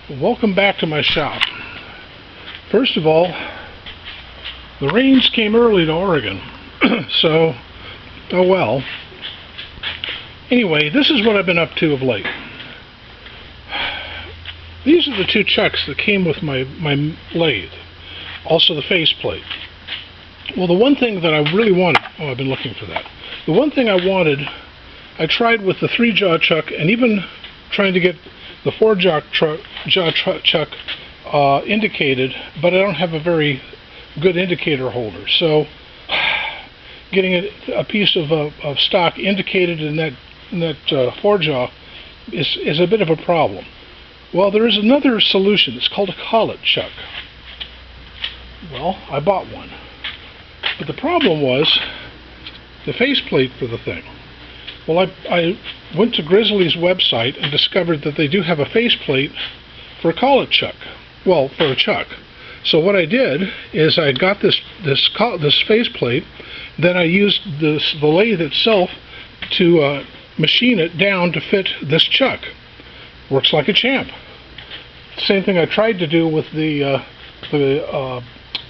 Welcome back to my shop. First of all, the rains came early to Oregon, so, oh well. Anyway, this is what I've been up to of late. These are the two chucks that came with my lathe, also the faceplate. Well, the one thing that I really wanted, oh, I've been looking for that. The one thing I wanted, I tried with the 3-jaw chuck, and even trying to get the 4-jaw chuck indicated, but I don't have a very good indicator holder. So getting a piece of stock indicated in that 4-jaw is a bit of a problem. Well, there is another solution. It's called a collet chuck. Well, I bought one. But the problem was the faceplate for the thing. Well, I went to Grizzly's website and discovered that they do have a faceplate for a collet chuck. Well, for a chuck. So what I did is I got this faceplate, then I used the lathe itself to machine it down to fit this chuck. Works like a champ. Same thing I tried to do with the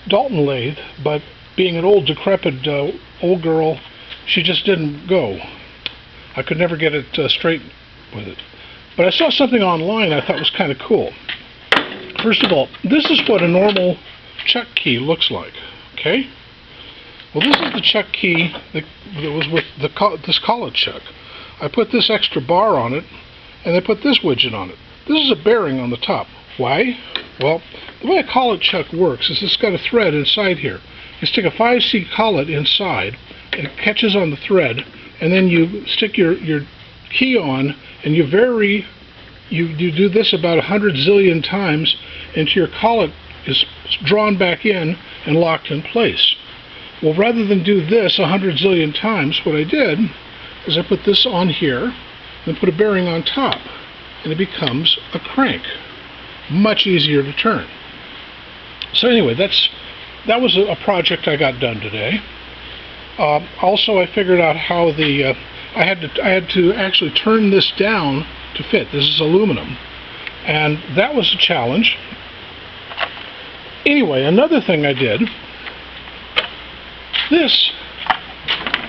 Dalton lathe, but being an old decrepit old girl, she just didn't go. I could never get it straight with it. But I saw something online I thought was kind of cool. First of all, this is what a normal chuck key looks like. Okay? Well, this is the chuck key that was with this collet chuck. I put this extra bar on it, and I put this widget on it. This is a bearing on the top. Why? Well, the way a collet chuck works is it's got a thread inside here. You stick a 5C collet inside, and it catches on the thread, and then you stick your key on, and you do this about 100 zillion times until your collet is drawn back in and locked in place. Well, rather than do this 100 zillion times, what I did is I put this on here, then put a bearing on top, and it becomes a crank. Much easier to turn. So anyway, that was a project I got done today. Also, I figured out how I had to actually turn this down to fit. This is aluminum, and that was a challenge. Anyway, another thing I did. This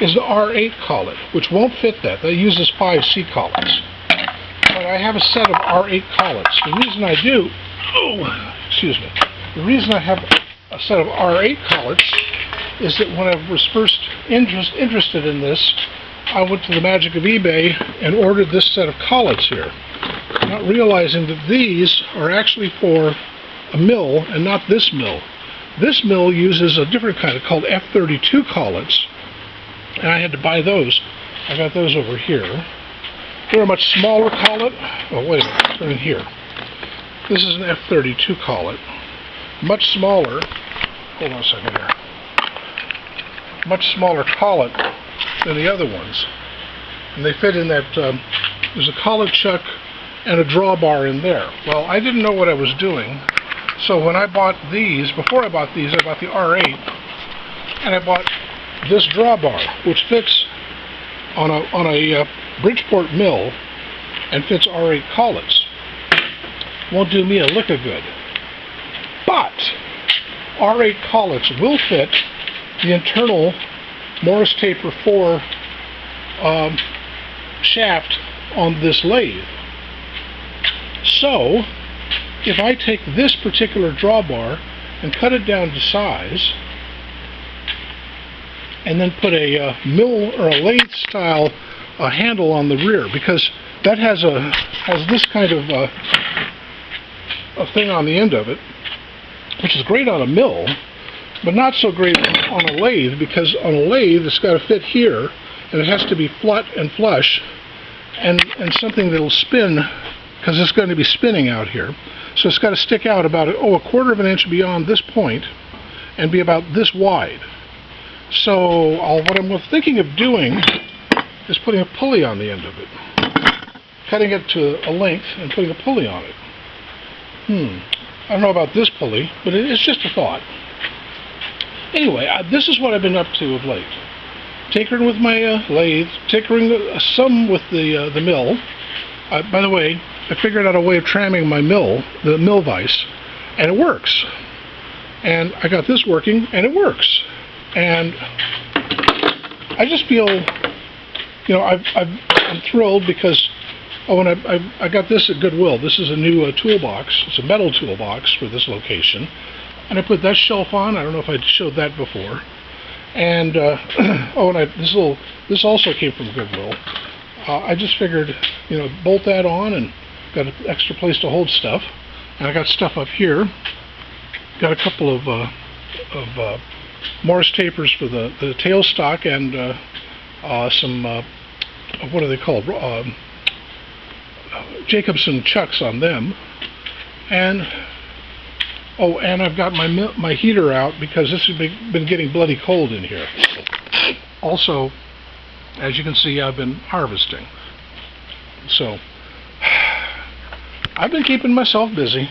is the R8 collet, which won't fit that. That uses 5C collets. But I have a set of R8 collets. The reason I do, the reason I have a set of R8 collets is that when I was first interested in this, I went to the magic of eBay and ordered this set of collets here, not realizing that these are actually for a mill and not this mill. This mill uses a different kind called F32 collets, and I had to buy those. I got those over here. They're a much smaller collet. Oh, wait a minute, they're in here. This is an F32 collet. Much smaller. Hold on a second here. Much smaller collet than the other ones. And they fit in that, there's a collet chuck and a drawbar in there. Well, I didn't know what I was doing. So when I bought these, before I bought these, I bought the R8. And I bought this drawbar, which fits on a Bridgeport mill and fits R8 collets. Won't do me a lick of good. But R8 collets will fit the internal Morris Taper 4 shaft on this lathe. So if I take this particular drawbar and cut it down to size, and then put a mill or a lathe style handle on the rear, because that has this kind of a thing on the end of it, which is great on a mill, but not so great on a lathe, because on a lathe it's got to fit here, and it has to be flat and flush, and something that'll spin, because it's going to be spinning out here. So it's got to stick out about a quarter of an inch beyond this point, and be about this wide. So what I'm thinking of doing is putting a pulley on the end of it. Cutting it to a length and putting a pulley on it. I don't know about this pulley, but it's just a thought. Anyway, this is what I've been up to of late. Tinkering with my lathe, tinkering some with the mill. By the way, I figured out a way of tramming my the mill vise, and it works. And I got this working, and it works. And I just feel, you know, I'm thrilled because, oh, and I got this at Goodwill. This is a new toolbox. It's a metal toolbox for this location. And I put that shelf on. I don't know if I showed that before. And, oh, and this also came from Goodwill. I just figured, you know, bolt that on and got an extra place to hold stuff. And I got stuff up here. Got a couple of Morse tapers for the tailstock and some, what are they called? Jacobson chucks on them. And, oh, and I've got my heater out because this has been getting bloody cold in here. Also, as you can see, I've been harvesting. So, I've been keeping myself busy.